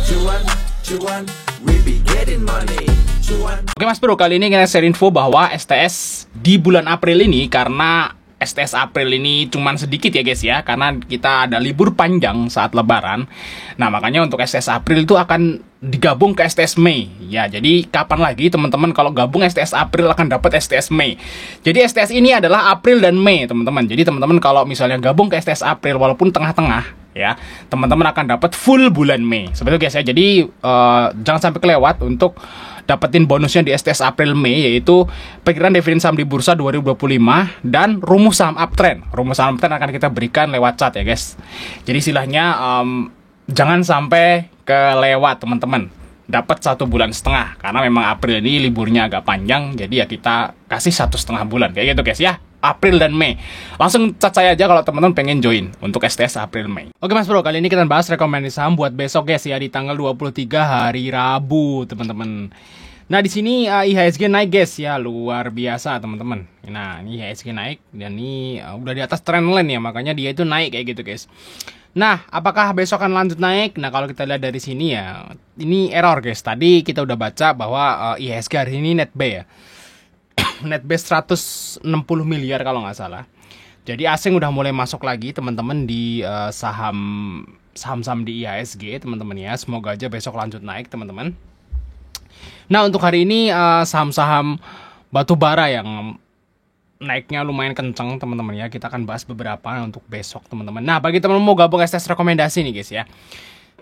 Cuan, cuan, we be getting money. Cuan. Oke Mas Bro, kali ini kita share info bahwa STS di bulan April ini, karena STS April ini cuman sedikit ya guys ya, karena kita ada libur panjang saat lebaran. Nah makanya untuk STS April itu akan digabung ke STS Mei. Ya jadi kapan lagi teman-teman kalau gabung STS April akan dapat STS Mei. Jadi STS ini adalah April dan Mei teman-teman. Jadi teman-teman kalau misalnya gabung ke STS April walaupun tengah-tengah ya, teman-teman akan dapat full bulan Mei. Seperti itu guys ya. Jadi jangan sampai kelewat untuk dapetin bonusnya di STS April Mei, yaitu perkiraan dividen saham di bursa 2025 dan rumus saham uptrend. Rumus saham uptrend akan kita berikan lewat chat ya guys. Jadi istilahnya jangan sampai kelewat teman-teman. Dapat 1,5 bulan karena memang April ini liburnya agak panjang, jadi ya kita kasih 1,5 bulan kayak gitu guys ya. April dan Mei. Langsung chat saya aja kalau teman-teman pengen join untuk STS April Mei. Oke Mas Bro, kali ini kita bahas rekomendasi saham buat besok guys ya, di tanggal 23 hari Rabu teman-teman. Nah di sini IHSG naik guys ya, luar biasa teman-teman. Nah ini IHSG naik dan ini udah di atas trendline ya, makanya dia itu naik kayak gitu guys. Nah apakah besok akan lanjut naik? Nah kalau kita lihat dari sini ya, ini error guys. Tadi kita udah baca bahwa IHSG hari ini net buy ya. Net base 160 miliar kalau nggak salah. Jadi asing udah mulai masuk lagi teman-teman di saham-saham di IHSG teman-teman ya. Semoga aja besok lanjut naik teman-teman. Nah untuk hari ini saham-saham batu bara yang naiknya lumayan kenceng teman-teman ya. Kita akan bahas beberapa untuk besok teman-teman. Nah bagi teman-teman mau gabung STS rekomendasi nih guys ya,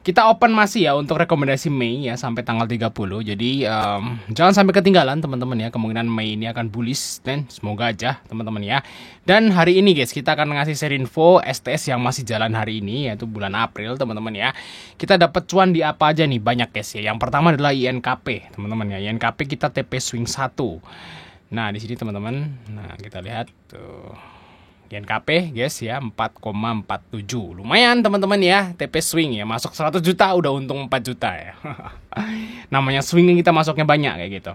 kita open masih ya untuk rekomendasi Mei ya sampai tanggal 30. Jadi jangan sampai ketinggalan teman-teman ya. Kemungkinan Mei ini akan bullish dan semoga aja teman-teman ya. Dan hari ini guys kita akan ngasih share info STS yang masih jalan hari ini, yaitu bulan April teman-teman ya. Kita dapat cuan di apa aja nih, banyak guys ya. Yang pertama adalah INKP teman-teman ya. INKP kita TP swing 1. Nah di sini teman-teman. Nah kita lihat tuh. INKP guys ya 4,47. Lumayan teman-teman ya, TP swing ya, masuk 100 juta udah untung 4 juta ya. Namanya swing kita masuknya banyak kayak gitu.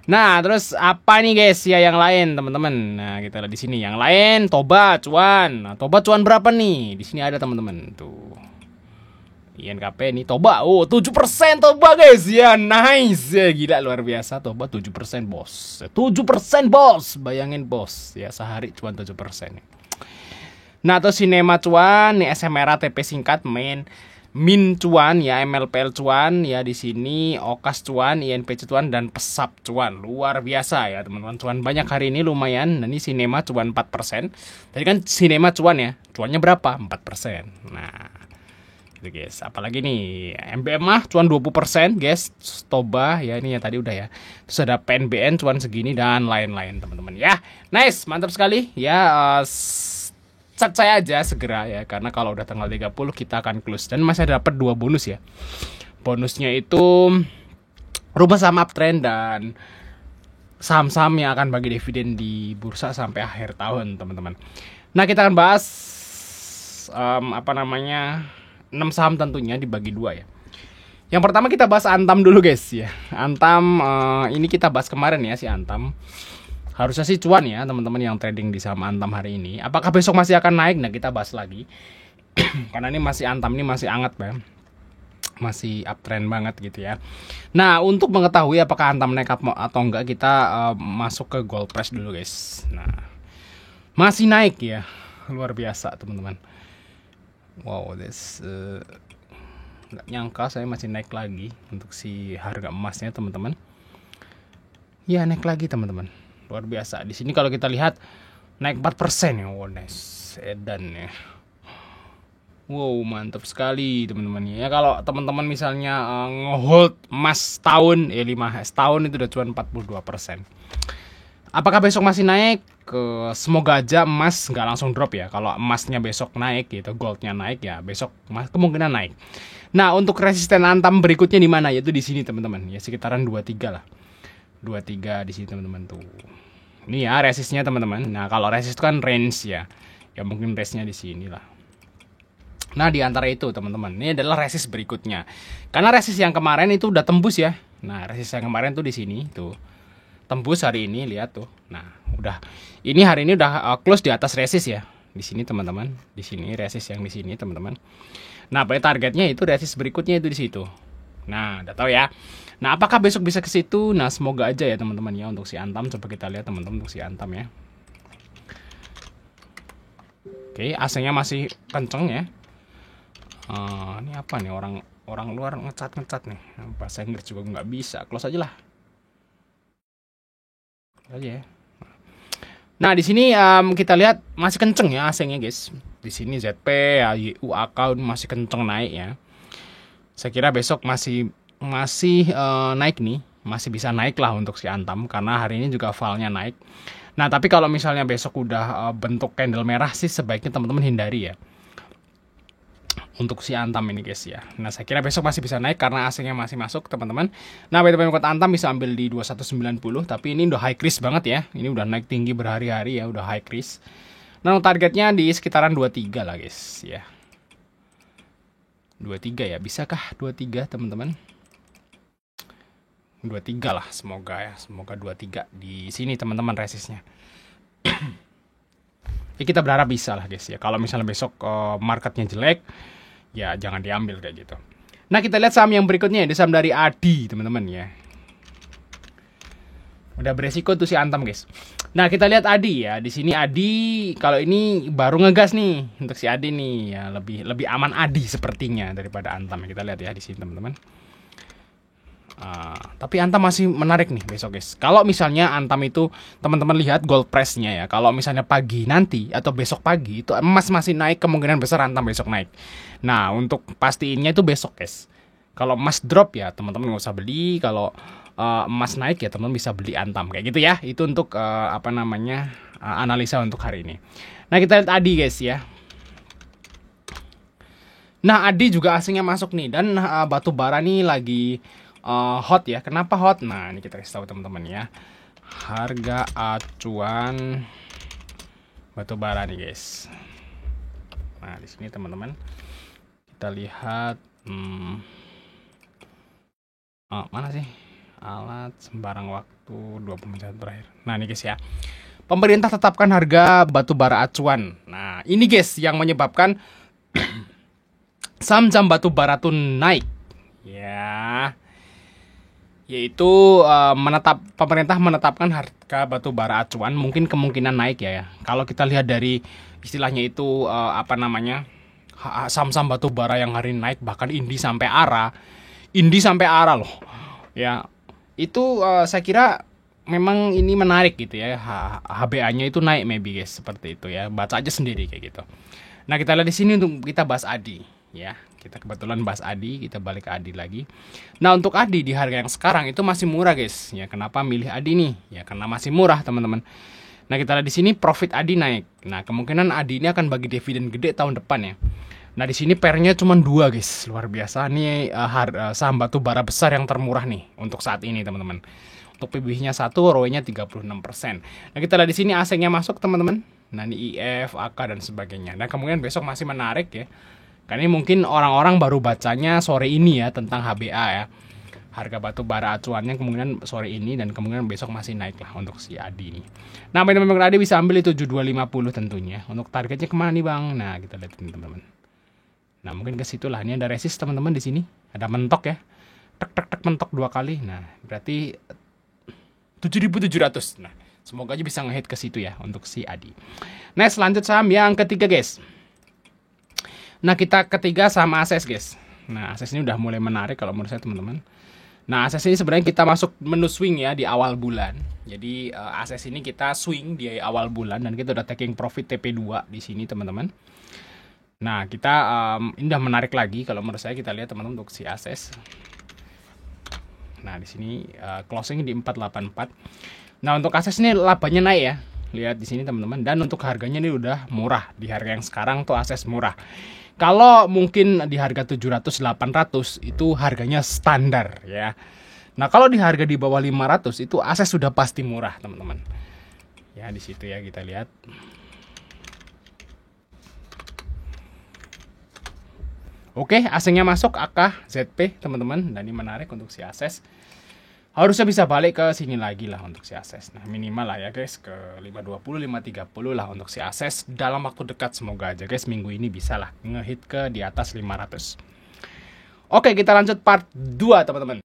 Nah, terus apa nih guys ya yang lain teman-teman? Nah, kita lihat di sini yang lain, Toba cuan. Nah, Toba cuan berapa nih? Di sini ada teman-teman tuh. INKP ini Toba, 7% Toba guys ya, nice ya, gila luar biasa Toba 7% bos, 7% bos, bayangin bos ya, sehari cuan 7%. Nah terus Sinema cuan, nih SMRA TP singkat, Min cuan ya, MLPL cuan ya, di sini Okas cuan, INPC cuan dan Pesap cuan, luar biasa ya teman-teman, cuan banyak hari ini lumayan. Nah ini Sinema cuan 4%, tadi kan Sinema cuan ya, cuannya berapa? 4%. Nah guys, apalagi nih MBM mah cuan 20% guys, Toba ya ini ya tadi udah ya. Terus ada PNBN cuan segini dan lain-lain teman-teman ya. Nice, mantap sekali ya. Chat saya aja segera ya, karena kalau udah tanggal 30 kita akan close dan masih dapat 2 bonus ya. Bonusnya itu rumah saham uptrend dan saham-saham yang akan bagi dividen di bursa sampai akhir tahun teman-teman. Nah kita akan bahas 6 saham tentunya dibagi 2 ya. Yang pertama kita bahas Antam dulu guys ya. Antam ini kita bahas kemarin ya, si Antam. Harusnya sih cuan ya teman-teman yang trading di saham Antam hari ini. Apakah besok masih akan naik? Nah kita bahas lagi. Karena ini masih Antam ini masih hangat ya. Masih uptrend banget gitu ya. Nah untuk mengetahui apakah Antam naik atau enggak, kita masuk ke gold price dulu guys. Nah masih naik ya, luar biasa teman-teman. Wow, nggak nyangka saya masih naik lagi untuk si harga emasnya teman-teman. Ya naik lagi teman-teman, luar biasa. Di sini kalau kita lihat naik 4% ya, wow nice, edan ya. Wow mantap sekali teman-teman ya. Kalau teman-teman misalnya ngehold emas tahun ya 5 tahun itu udah cuma 42%. Apakah besok masih naik? Semoga aja emas nggak langsung drop ya. Kalau emasnya besok naik gitu, goldnya naik ya, besok kemungkinan naik. Nah untuk resisten Antam berikutnya di mana? Yaitu di sini teman-teman ya, sekitaran 23 lah. 23 di sini teman-teman tuh. Ini ya resistnya teman-teman. Nah kalau resist itu kan range ya. Ya mungkin range-nya di sini lah. Nah di antara itu teman-teman, ini adalah resist berikutnya. Karena resist yang kemarin itu udah tembus ya. Nah resist yang kemarin tuh di sini tuh. Tembus hari ini, lihat tuh. Nah, udah. Ini hari ini udah close di atas resist ya. Di sini teman-teman. Di sini resist yang di sini teman-teman. Nah, targetnya itu resist berikutnya itu di situ. Nah, udah tahu ya. Nah, apakah besok bisa ke situ? Nah, semoga aja ya teman-teman ya untuk si Antam. Coba kita lihat teman-teman untuk si Antam ya. Oke, AC-nya masih kenceng ya. Ini apa nih, orang luar ngecat nih. Bahasa Inggris juga nggak bisa. Close aja lah. Close aja ya. Nah, di sini kita lihat masih kenceng ya AC-nya guys. Di sini ZP, AYU, account masih kenceng naik ya. Saya kira besok masih naik nih, masih bisa naik lah untuk si Antam karena hari ini juga valnya naik. Nah, tapi kalau misalnya besok udah bentuk candle merah sih sebaiknya teman-teman hindari ya. Untuk si Antam ini guys ya. Nah, saya kira besok masih bisa naik karena AC-nya masih masuk teman-teman. Nah, teman-teman ikut Antam bisa ambil di 2190, tapi ini udah high crease banget ya. Ini udah naik tinggi berhari-hari ya, udah high crease. Nah, targetnya di sekitaran 23 lah guys ya. 23 ya, bisakah 23 teman-teman? 23 lah, semoga ya, semoga 23 di sini teman-teman resistnya. Ya kita berharap bisa lah guys ya. Kalau misalnya besok marketnya jelek, ya jangan diambil kayak gitu. Nah, kita lihat saham yang berikutnya, ini saham dari Adi teman-teman ya. Udah beresiko tuh si Antam guys. Nah, kita lihat Adi ya. Di sini Adi kalau ini baru ngegas nih untuk si Adi nih ya, lebih aman Adi sepertinya daripada Antam. Kita lihat ya di sini teman-teman. Tapi Antam masih menarik nih besok guys. Kalau misalnya Antam itu teman-teman lihat gold price-nya ya. Kalau misalnya pagi nanti atau besok pagi itu emas masih naik, kemungkinan besar Antam besok naik. Nah, untuk pastiinnya itu besok guys. Kalau emas drop ya teman-teman nggak usah beli. Kalau emas naik ya teman-teman bisa beli Antam kayak gitu ya. Itu untuk analisa untuk hari ini. Nah, kita lihat Adi guys ya. Nah, Adi juga asingnya masuk nih dan batu bara nih lagi hot ya. Kenapa hot? Nah, ini kita kasih tahu teman-teman ya. Harga acuan batu bara nih guys. Nah, di sini teman-teman kita lihat mana sih? Alat sembarang waktu 20 menit terakhir. Nah, ini guys ya. Pemerintah tetapkan harga batu bara acuan. Nah, ini guys yang menyebabkan saham-saham batu bara tuh naik. Ya. Yaitu pemerintah menetapkan harga batu bara acuan, mungkin kemungkinan naik ya. Kalau kita lihat dari istilahnya itu saham-saham batu bara yang hari ini naik, bahkan Indi sampai ARA loh. Ya. Itu saya kira memang ini menarik gitu ya. HBA-nya itu naik maybe guys, seperti itu ya. Baca aja sendiri kayak gitu. Nah, kita lihat di sini untuk kita bahas Adi ya. Kita kebetulan bahas Adi, kita balik ke Adi lagi. Nah, untuk Adi di harga yang sekarang itu masih murah guys. Ya, kenapa milih Adi nih? Ya, karena masih murah teman-teman. Nah, kita lihat di sini profit Adi naik. Nah, kemungkinan Adi ini akan bagi dividen gede tahun depan ya. Nah, di sini pairnya cuma 2 guys, luar biasa. Ini saham batu bara besar yang termurah nih untuk saat ini teman-teman. Untuk PBH-nya 1, ROE-nya 36%. Nah, kita lihat di sini AC-nya masuk teman-teman. Nah, ini IF, AK dan sebagainya. Nah, kemungkinan besok masih menarik ya. Karena ini mungkin orang-orang baru bacanya sore ini ya tentang HBA ya. Harga batu bara acuannya kemungkinan sore ini dan kemungkinan besok masih naik lah untuk si Adi ini. Nah, teman-teman Adi bisa ambil itu 7250 tentunya. Untuk targetnya kemana nih bang? Nah, kita lihat teman-teman. Nah, mungkin ke situ lah. Ini ada resist teman-teman di sini. Ada mentok ya. Tek mentok 2 kali. Nah, berarti 7.700. Nah, semoga aja bisa ngehit ke situ ya untuk si Adi. Nah, selanjut saham yang ketiga guys. Nah, kita ketiga sama Ases guys. Nah, Ases ini udah mulai menarik kalau menurut saya teman-teman. Nah, Ases ini sebenarnya kita masuk menu swing ya di awal bulan. Jadi Ases ini kita swing di awal bulan dan kita udah taking profit TP2 di sini teman-teman. Nah, kita ini udah menarik lagi kalau menurut saya. Kita lihat teman-teman untuk si Ases. Nah, di sini closing di 484. Nah, untuk Ases ini labanya naik ya. Lihat di sini teman-teman. Dan untuk harganya ini udah murah. Di harga yang sekarang tuh Ases murah. Kalau mungkin di harga 700-800 itu harganya standar ya. Nah, kalau di harga di bawah 500 itu Ases sudah pasti murah, teman-teman. Ya, di situ ya kita lihat. Oke, asingnya masuk AK ZP, teman-teman. Dan ini menarik untuk si Ases. Harusnya bisa balik ke sini lagi lah untuk si Ases. Nah, minimal lah ya guys ke 520, 530 lah untuk si Ases dalam waktu dekat. Semoga aja guys minggu ini bisa lah ngehit ke di atas 500. Oke, kita lanjut part 2 teman-teman.